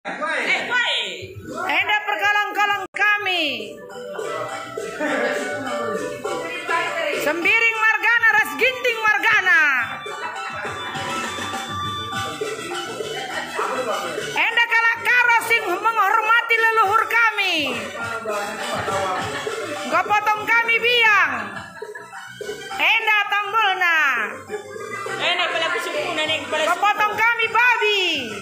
Enda perkolong-kolong kami. Sembiring Margana, ras ginting Margana. Enda kalakaro sing menghormati leluhur kami. Gopotong kami biang. Enda tambulna. Gopotong kami babi.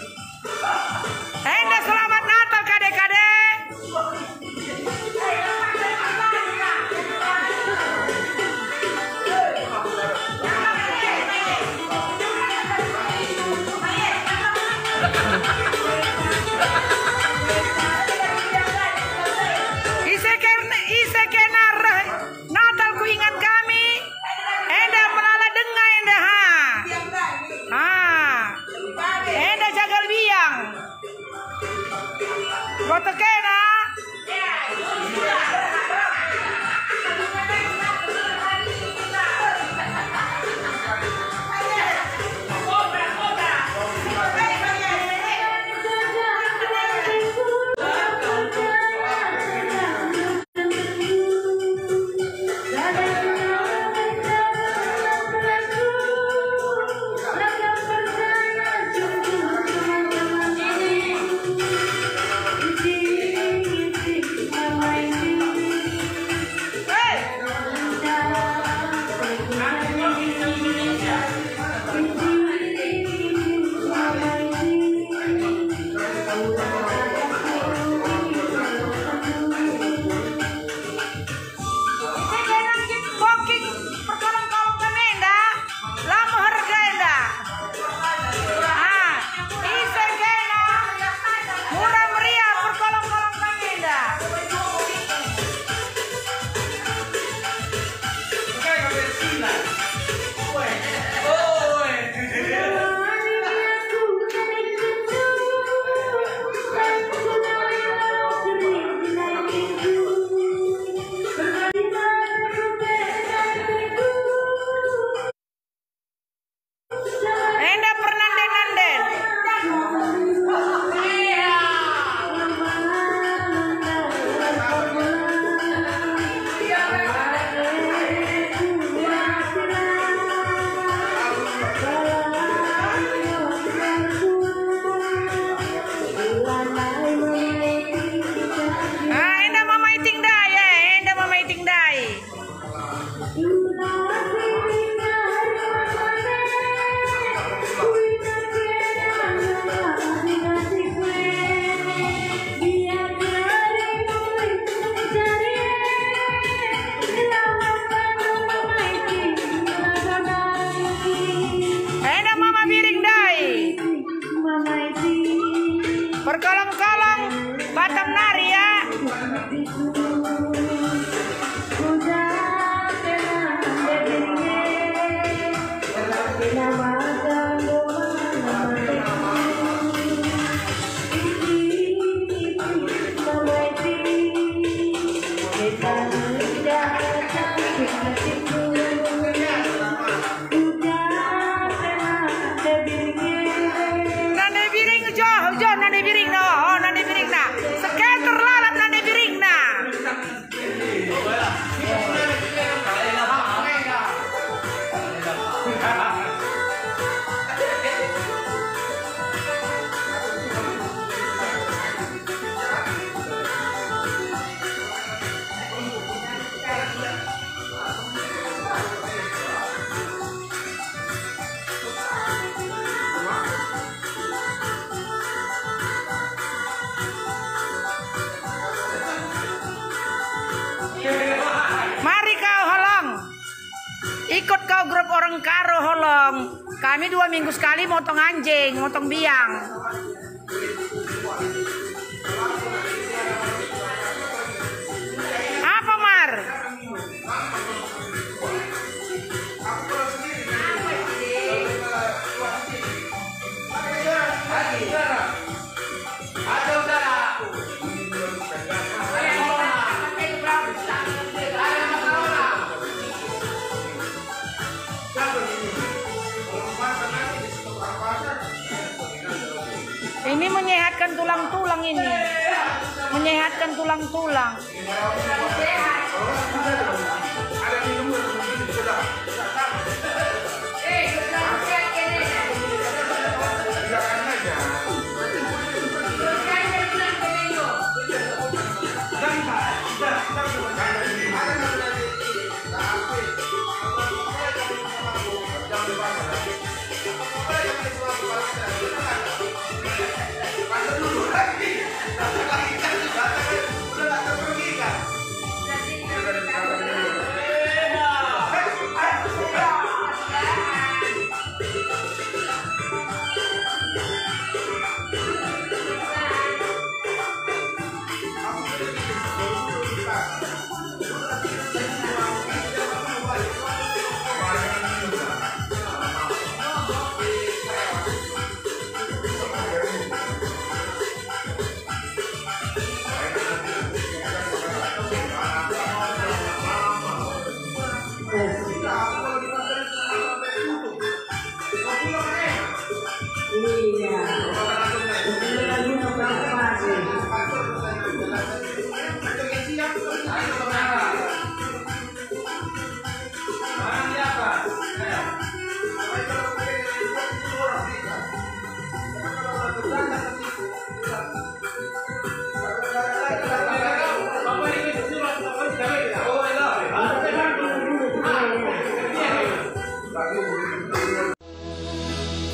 Enda selamat Natal kade-kade. Natal kuingan kami. Enda melala denga enda enda jagal biang. Gotekena. Perkolong-kolong Batam Nari ya. Mari kau holong, ikut kau grup orang karo holong. Kami 2 minggu sekali motong anjing, motong biang. Apa Mar? Ini menyehatkan menyehatkan tulang-tulang ini. Menyehatkan tulang-tulang.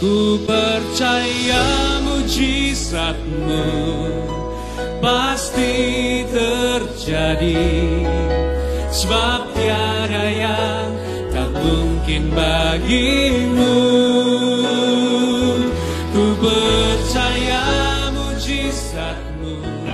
Ku percaya mujizatmu pasti terjadi, sebab tiada yang tak mungkin bagimu. Ku percaya mujizatmu.